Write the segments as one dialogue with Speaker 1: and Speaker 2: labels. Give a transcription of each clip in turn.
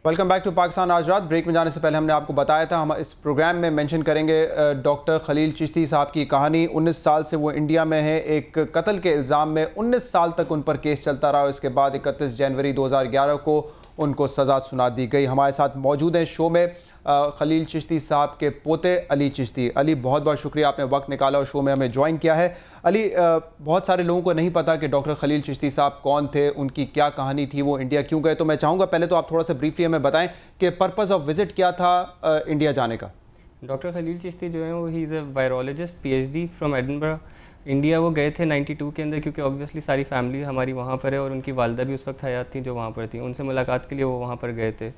Speaker 1: Welcome back to Pakistan आज रात। Break में जाने से पहले हमने आपको बताया था हम इस प्रोग्राम में मेंशन करेंगे डॉक्टर खलील चिश्ती साहब की कहानी। 19 साल से वो इंडिया में है। एक कत्ल के इल्ज़ाम में 19 साल तक उन पर केस चलता रहा। इसके बाद 31 जनवरी 2011 को उनको सज़ा सुना दी गई। हमारे साथ मौजूद हैं शो में खलील चिश्ती साहब के पोते अली चिश्ती। अली, बहुत बहुत शुक्रिया, आपने वक्त निकाला और शो में हमें ज्वाइन किया है। अली, बहुत सारे लोगों को नहीं पता कि डॉक्टर खलील चिश्ती साहब कौन थे, उनकी क्या कहानी थी, वो इंडिया क्यों गए। तो मैं चाहूँगा पहले तो आप थोड़ा सा ब्रीफली हमें बताएं कि पर्पज़ ऑफ विज़िट क्या था इंडिया जाने का।
Speaker 2: डॉक्टर खलील चिश्ती जो है वो he is a virologist PhD from Edinburgh. India वो गए थे 92 के अंदर, क्योंकि ऑब्वियसली सारी फैमिली हमारी वहाँ पर है और उनकी वालदा भी उस वक्त हयात थी जो वहाँ पर थी। उनसे मुलाकात के लिए वो वहाँ पर गए थे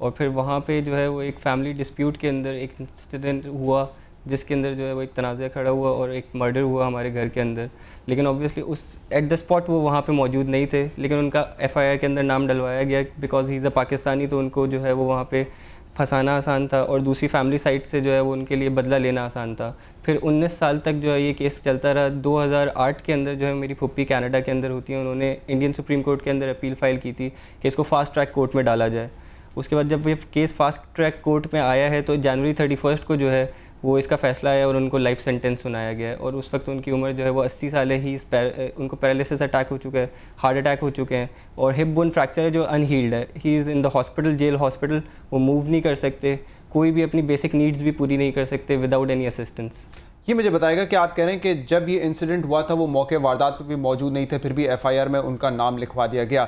Speaker 2: और फिर वहाँ पे जो है वो एक फैमिली डिस्प्यूट के अंदर एक इंसिडेंट हुआ जिसके अंदर जो है वो एक तनाज़ा खड़ा हुआ और एक मर्डर हुआ हमारे घर के अंदर। लेकिन ऑब्वियसली उस एट द स्पॉट वो वहाँ पे मौजूद नहीं थे, लेकिन उनका FIR के अंदर नाम डलवाया गया because he is a Pakistani, तो उनको जो है वो वहाँ पे फंसाना आसान था और दूसरी फैमिली साइड से जो है वो उनके लिए बदला लेना आसान था। फिर 19 साल तक जो है ये केस चलता रहा। 2008 के अंदर जो है मेरी फुप्पी कनाडा के अंदर होती है, उन्होंने इंडियन सुप्रीम कोर्ट के अंदर अपील फाइल की थी कि इसको फास्ट ट्रैक कोर्ट में डाला जाए। उसके बाद जब ये केस फास्ट ट्रैक कोर्ट में आया है तो जनवरी 31 को जो है वो इसका फ़ैसला आया और उनको लाइफ सेंटेंस सुनाया गया है। और उस वक्त उनकी उम्र जो है वो 80 साल है। ही उनको पैरालिसिस अटैक हो चुका है, हार्ट अटैक हो चुके हैं और हिप बोन फ्रैक्चर है जो अनहील्ड है। He is in the hospital, jail hospital. वो मूव नहीं कर सकते, कोई भी अपनी बेसिक नीड्स भी पूरी नहीं कर सकते विदाउट एनी असिस्टेंस।
Speaker 1: ये मुझे बताएगा कि आप कह रहे हैं कि जब ये इंसिडेंट हुआ था वो मौके वारदात पर भी मौजूद नहीं थे, फिर भी FIR में उनका नाम लिखवा दिया गया।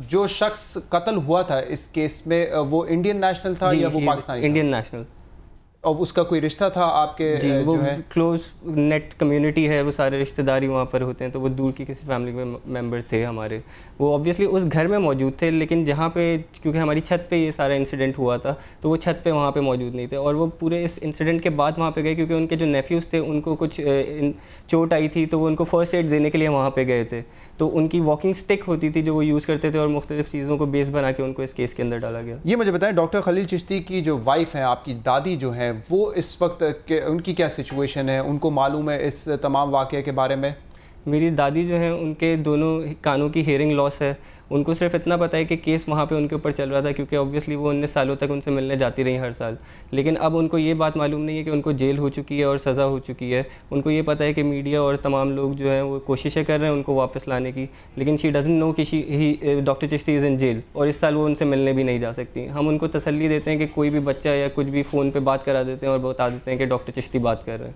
Speaker 1: जो शख्स कत्ल हुआ था इस केस में वो इंडियन नेशनल था या वो पाकिस्तानी?
Speaker 2: Indian national.
Speaker 1: और उसका कोई रिश्ता था आपके?
Speaker 2: जी, वो जो है क्लोज नेट कम्युनिटी है, वो सारे रिश्तेदारी वहाँ पर होते हैं, तो वो दूर की किसी फैमिली मेम्बर थे हमारे। वो ऑब्वियसली उस घर में मौजूद थे, लेकिन जहाँ पे क्योंकि हमारी छत पे ये सारा इंसिडेंट हुआ था तो वो छत पे वहाँ पे मौजूद नहीं थे। और वो पूरे इस इंसिडेंट के बाद वहाँ पे गए क्योंकि उनके जो नेफ्यूज़ थे उनको कुछ चोट आई थी, तो वो उनको फर्स्ट एड देने के लिए वहाँ पर गए थे। तो उनकी वॉकिंग स्टिक होती थी जो वो यूज़ करते थे और मुख्तलिफ चीज़ों को बेस बना के उनको इस केस के अंदर डाला गया।
Speaker 1: ये मुझे बताएं, डॉक्टर खलील चिश्ती की जो वाइफ है, आपकी दादी जो है, वो इस वक्त उनकी क्या सिचुएशन है? उनको मालूम है इस तमाम वाक़े के बारे में?
Speaker 2: मेरी दादी जो है उनके दोनों कानों की हेयरिंग लॉस है। उनको सिर्फ इतना पता है कि केस वहाँ पे उनके ऊपर चल रहा था, क्योंकि ऑब्वियसली वो 19 सालों तक उनसे मिलने जाती रही हर साल। लेकिन अब उनको ये बात मालूम नहीं है कि उनको जेल हो चुकी है और सज़ा हो चुकी है। उनको ये पता है कि मीडिया और तमाम लोग जो हैं वो कोशिशें कर रहे हैं उनको वापस लाने की, लेकिन शी डजंट नो कि doctor Chishti is in jail और इस साल वो उनसे मिलने भी नहीं जा सकती। हम उनको तसल्ली देते हैं कि कोई भी बच्चा या कुछ भी फ़ोन पर बात करा देते हैं और बता देते हैं कि डॉक्टर चिश्ती बात कर रहे हैं।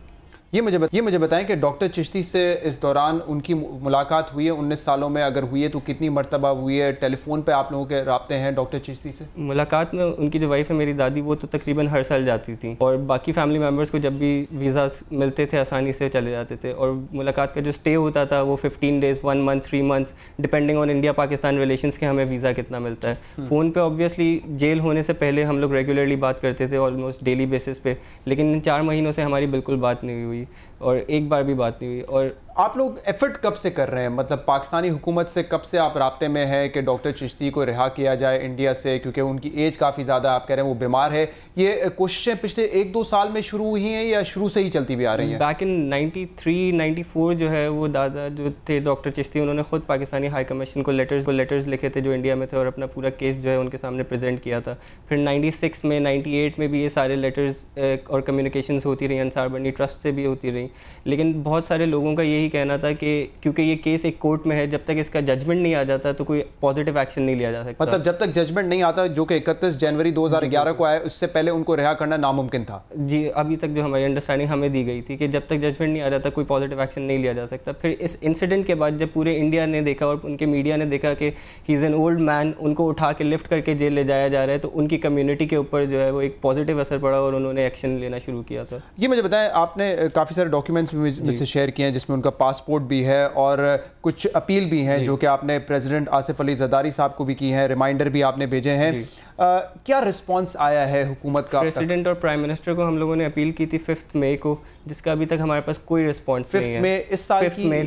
Speaker 1: ये मुझे बताएं कि डॉक्टर चिश्ती से इस दौरान उनकी मुलाकात हुई है 19 सालों में? अगर हुई है तो कितनी मरतबा हुई है? टेलीफोन पे आप लोगों के राब्ते हैं डॉक्टर चिश्ती से?
Speaker 2: मुलाकात में उनकी जो वाइफ है मेरी दादी, वो तो तकरीबन हर साल जाती थी और बाकी फैमिली मेम्बर्स को जब भी वीज़ा मिलते थे आसानी से चले जाते थे। और मुलाकात का जो स्टे होता था वो 15 days, 1 month, 3 months, depending on India Pakistan relations के हमें वीज़ा कितना मिलता है। फ़ोन पे ऑब्वियसली जेल होने से पहले हम लोग रेगुलरली बात करते थे ऑलमोस्ट डेली बेसिस पे, लेकिन इन 4 महीनों से हमारी बिल्कुल बात नहीं हुई और एक बार भी बात नहीं हुई। और
Speaker 1: आप लोग एफर्ट कब से कर रहे हैं, मतलब पाकिस्तानी हुकूमत से कब से आप राब्ते में हैं कि डॉक्टर चिश्ती को रिहा किया जाए इंडिया से? क्योंकि उनकी एज काफ़ी ज़्यादा, आप कह रहे हैं वो बीमार है। ये कोशिशें पिछले 1-2 साल में शुरू हुई हैं या शुरू से ही चलती भी आ रही हैं?
Speaker 2: बैक इन 93-94 जो है वो दादा जो थे डॉक्टर चिश्ती, उन्होंने ख़ुद पाकिस्तानी हाई कमीशन को लेटर्स लिखे थे जो इंडिया में थे और अपना पूरा केस जो है उनके सामने प्रेजेंट किया था। फिर 96 में, 98 में भी ये सारे लेटर्स और कम्युनिकेशंस होती रही, अंसार बनी ट्रस्ट से भी होती रही। लेकिन बहुत सारे लोगों का यही कहना था कि क्योंकि ये केस एक कोर्ट में है, जब तक इसका जजमेंट नहीं आ जाता तो कोई पॉजिटिव एक्शन नहीं लिया जा सकता।
Speaker 1: मतलब जब तक जजमेंट नहीं आता, जो कि 31 जनवरी 2011 को आया, उससे पहले उनको रिहा करना नामुमकिन था?
Speaker 2: जी, अभी तक जो हमारी अंडरस्टैंडिंग हमें दी गई थी कि जब तक जजमेंट नहीं आ जाता कोई पॉजिटिव एक्शन नहीं लिया जा सकता। फिर इस इंसिडेंट के बाद जब पूरे इंडिया ने देखा और उनके मीडिया ने देखा कि he is an old man, उनको उठा के लिफ्ट करके जेल ले जाया जा रहा है, तो उनकी कम्युनिटी के ऊपर जो है वो एक पॉजिटिव असर पड़ा और उन्होंने एक्शन लेना शुरू किया था।
Speaker 1: ये मुझे बताएं, आपने काफ़ी सारे डॉक्यूमेंट्स मुझसे शेयर किए हैं जिसमें उनका पासपोर्ट भी है और कुछ अपील भी हैं जो कि आपने प्रेसिडेंट आसिफ अली ज़रदारी साहब को भी की है, रिमाइंडर भी आपने भेजे हैं। क्या रिस्पांस आया है हुकूमत का?
Speaker 2: प्रेसिडेंट और प्राइम मिनिस्टर को हम लोगों ने अपील की थी 5 मई को, जिसका अभी तक हमारे पास कोई रिस्पांस नहीं है।
Speaker 1: 5 मई इस साल की?
Speaker 2: 5 मई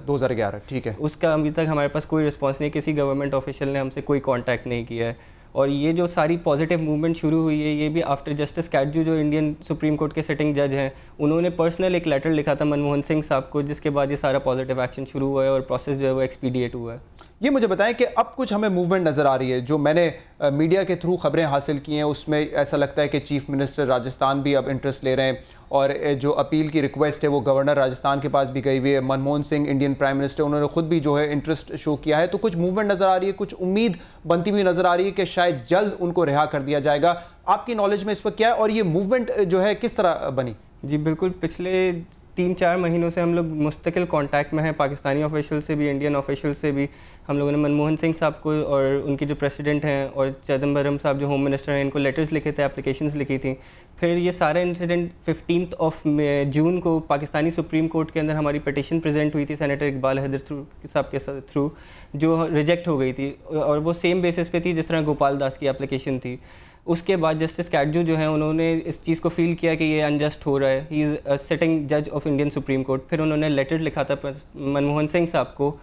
Speaker 1: 2011, ठीक है।
Speaker 2: उसका अभी तक हमारे पास कोई रिस्पांस नहीं है, किसी गवर्नमेंट ऑफिशियल ने हमसे कोई कॉन्टैक्ट नहीं किया है। और ये जो सारी पॉजिटिव मूवमेंट शुरू हुई है ये भी आफ्टर जस्टिस कैटजू जो इंडियन सुप्रीम कोर्ट के सिटिंग जज हैं, उन्होंने पर्सनल एक लेटर लिखा था मनमोहन सिंह साहब को, जिसके बाद ये सारा पॉजिटिव एक्शन शुरू हुआ है और प्रोसेस जो है वो एक्सपीडिएट हुआ है।
Speaker 1: ये मुझे बताएं कि अब कुछ हमें मूवमेंट नज़र आ रही है। जो मैंने मीडिया के थ्रू खबरें हासिल की हैं उसमें ऐसा लगता है कि चीफ मिनिस्टर राजस्थान भी अब इंटरेस्ट ले रहे हैं और जो अपील की रिक्वेस्ट है वो गवर्नर राजस्थान के पास भी गई हुई है। Manmohan Singh Indian prime minister, उन्होंने खुद भी जो है इंटरेस्ट शो किया है। तो कुछ मूवमेंट नज़र आ रही है, कुछ उम्मीद बनती हुई नज़र आ रही है कि शायद जल्द उनको रिहा कर दिया जाएगा। आपकी नॉलेज में इस वक्त क्या है और ये मूवमेंट जो है किस तरह बनी?
Speaker 2: जी बिल्कुल, पिछले 3-4 महीनों से हम लोग मुस्तकिल कांटेक्ट में हैं, पाकिस्तानी ऑफिशियल से भी, इंडियन ऑफिशियल से भी। हम लोगों ने मनमोहन सिंह साहब को और उनके जो प्रेसिडेंट हैं और चिदम्बरम साहब जो होम मिनिस्टर हैं, इनको लेटर्स लिखे थे, एप्लीकेशंस लिखी थी। फिर ये सारा इंसिडेंट 15 जून को पाकिस्तानी सुप्रीम कोर्ट के अंदर हमारी पिटिशन प्रेजेंट हुई थी सेनेटर इकबाल हैदर साहब के थ्रू, जो रिजेक्ट हो गई थी और वो सेम बेसिस पे थी जिस तरह गोपाल दास की एप्लीकेशन थी। उसके बाद जस्टिस कैडजू जो हैं उन्होंने इस चीज़ को फील किया कि ये अनजस्ट हो रहा है। ही इज़ अ सिटिंग जज ऑफ इंडियन सुप्रीम कोर्ट। फिर उन्होंने लेटर लिखा था मनमोहन सिंह साहब को,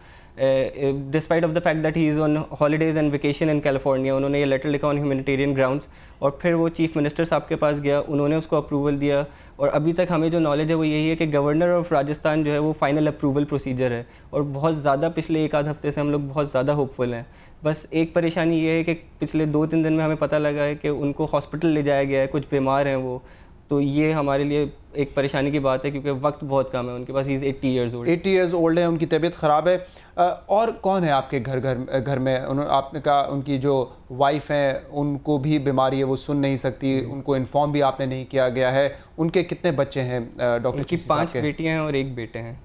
Speaker 2: despite of the fact that he is on holidays and vacation in California. उन्होंने ये लेटर लिखा ऑन ह्यूमैनिटेरियन ग्राउंड्स और फिर वो चीफ़ मिनिस्टर साहब के पास गया, उन्होंने उसको अप्रूवल दिया। और अभी तक हमें जो नॉलेज है वो यही है कि गवर्नर ऑफ राजस्थान जो है वो फाइनल अप्रूवल प्रोसीजर है और बहुत ज़्यादा पिछले 1 आध हफ्ते से हम लोग बहुत ज़्यादा होपफुल हैं। बस एक परेशानी ये है कि पिछले 2-3 दिन में हमें पता लगा है कि उनको हॉस्पिटल ले जाया गया है, कुछ बीमार हैं वो। तो ये हमारे लिए एक परेशानी की बात है क्योंकि वक्त बहुत कम है उनके पास। He is 80 years old.
Speaker 1: 80 years old है, उनकी तबीयत ख़राब है। और कौन है आपके घर में? आपने कहा उनकी जो वाइफ हैं उनको भी बीमारी है, वो सुन नहीं सकती, उनको इन्फॉर्म भी आपने नहीं किया गया है। उनके कितने बच्चे हैं डॉक्टर?
Speaker 2: उनकी 5 बेटियाँ हैं और 1 बेटे हैं।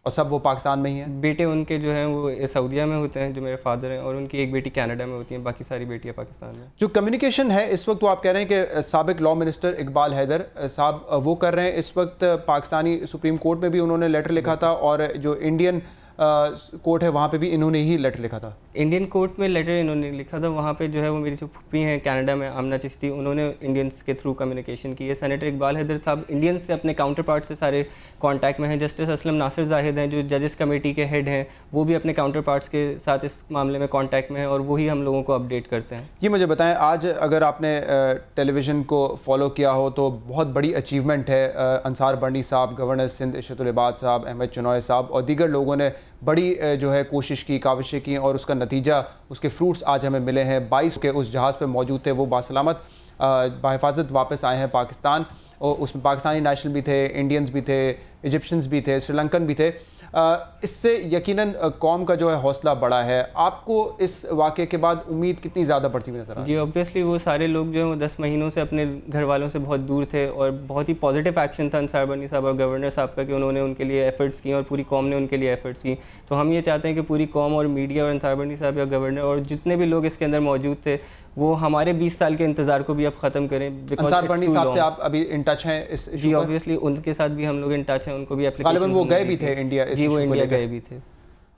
Speaker 1: और सब वो पाकिस्तान में ही हैं?
Speaker 2: बेटे उनके जो हैं वो सऊदीया में होते हैं, जो मेरे फादर हैं, और उनकी 1 बेटी कनाडा में होती है, बाकी सारी बेटियां पाकिस्तान में।
Speaker 1: जो कम्युनिकेशन है इस वक्त, वो आप कह रहे हैं कि साबिक लॉ मिनिस्टर इकबाल हैदर साहब वो कर रहे हैं। इस वक्त पाकिस्तानी सुप्रीम कोर्ट में भी उन्होंने लेटर लिखा था और जो इंडियन कोर्ट है वहाँ पे भी इन्होंने ही लेटर लिखा था।
Speaker 2: इंडियन कोर्ट में लेटर इन्होंने लिखा था, वहाँ पे जो है वो मेरी जो फूफी हैं कनाडा में, आमना चिश्ती, उन्होंने इंडियंस के थ्रू कम्युनिकेशन की है। सेनेटर इकबाल हैदर साहब इंडियंस से अपने काउंटर पार्ट से सारे कांटेक्ट में हैं। जस्टिस असलम नासिर जाहिद हैं जो जजेस कमेटी के हेड हैं, वो भी अपने काउंटर पार्ट्स के साथ इस मामले में कांटेक्ट में हैं और वही हम लोगों को अपडेट करते हैं।
Speaker 1: ये मुझे बताएं, आज अगर आपने टेलीविज़न को फॉलो किया हो तो बहुत बड़ी अचीवमेंट है। अंसार बर्नी साहब, गवर्नर सिंध इशरतुल इबाद साहब, अहमद चुनॉय साहब और दीगर लोगों ने बड़ी जो है कोशिश की, काविशें की और उसका नतीजा, उसके फ्रूट्स आज हमें मिले हैं। 22 के उस जहाज़ पे मौजूद थे, वो बासलामत बाहिफाजत वापस आए हैं पाकिस्तान। और उसमें पाकिस्तानी नेशनल भी थे, इंडियंस भी थे, इजिप्शियंस भी थे, श्रीलंकन भी थे। इससे यकीनन कौम का जो है हौसला बढ़ा है। आपको इस वाक़े के बाद उम्मीद कितनी ज़्यादा बढ़ती हुई नज़र आ रही है?
Speaker 2: जी ऑब्वियसली वो सारे लोग जो हैं वो 10 महीनों से अपने घर वालों से बहुत दूर थे और बहुत ही पॉजिटिव एक्शन था अंसार बर्नी साहब और गवर्नर साहब का कि उन्होंने उनके लिए एफर्ट्स किए और पूरी कौम ने उनके लिए एफर्ट्स की। तो हम ये चाहते हैं कि पूरी कौम और मीडिया और अंसार बर्नी साहब या गवर्नर और जितने भी लोग इसके अंदर मौजूद थे वो हमारे 20 साल के इंतज़ार को भी अब ख़त्म करें।
Speaker 1: अंसार बर्नी साहब से आप अभी इन टच हैं इस?
Speaker 2: जी ऑब्वियसली उनके साथ भी हम लोग इन टच हैं, उनको भी एप्लीकेशन,
Speaker 1: वो गए भी थे इंडिया?
Speaker 2: जी वो इंडिया गए भी थे।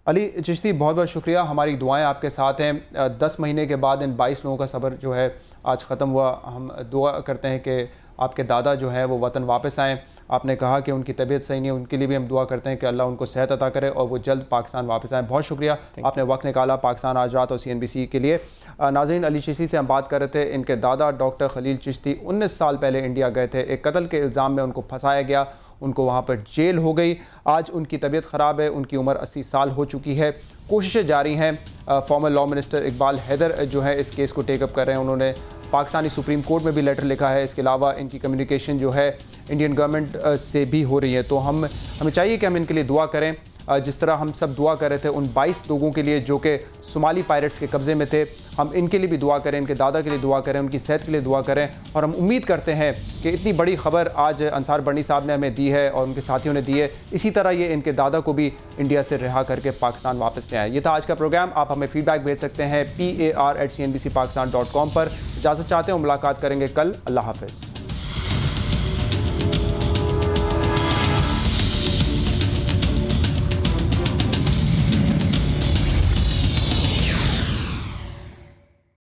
Speaker 1: अली चिश्ती, बहुत बहुत शुक्रिया, हमारी दुआएं आपके साथ हैं। 10 महीने के बाद इन 22 लोगों का सफ़र जो है आज ख़त्म हुआ। हम दुआ करते हैं कि आपके दादा जो हैं वो वतन वापस आएँ। आपने कहा कि उनकी तबीयत सही नहीं है, उनके लिए भी हम दुआ करते हैं कि अल्लाह उनको सेहत अता करे और वो जल्द पाकिस्तान वापस आएँ। बहुत शुक्रिया, आपने वक्त निकाला पाकिस्तान आज रात और CNBC के लिए। नाज़रीन, अली चिश्ती से हम बात कर रहे थे। इनके दादा डॉक्टर खलील चिश्ती 19 साल पहले इंडिया गए थे। एक कत्ल के इल्ज़ाम में उनको फंसाया गया, उनको वहाँ पर जेल हो गई। आज उनकी तबीयत ख़राब है, उनकी उम्र 80 साल हो चुकी है। कोशिशें जारी हैं। Former law minister Iqbal Haider जो है इस केस को टेकअप कर रहे हैं। उन्होंने पाकिस्तानी सुप्रीम कोर्ट में भी लेटर लिखा है। इसके अलावा इनकी कम्युनिकेशन जो है इंडियन गवर्नमेंट से भी हो रही है। तो हमें चाहिए कि हम इनके लिए दुआ करें, जिस तरह हम सब दुआ कर रहे थे उन 22 लोगों के लिए जो कि सोमाली पायरेट्स के कब्ज़े में थे। हम इनके लिए भी दुआ करें, इनके दादा के लिए दुआ करें, उनकी सेहत के लिए दुआ करें। और हम उम्मीद करते हैं कि इतनी बड़ी खबर आज अंसार बर्नी साहब ने हमें दी है और उनके साथियों ने दी है, इसी तरह ये इनके दादा को भी इंडिया से रिहा करके पाकिस्तान वापस ले आए। ये था आज का प्रोग्राम। आप हमें फीडबैक भेज सकते हैं PAR@CNBCpakistan.com पर। इजाज़त चाहते हैं, मुलाकात करेंगे कल। अल्लाह हाफ़िज़।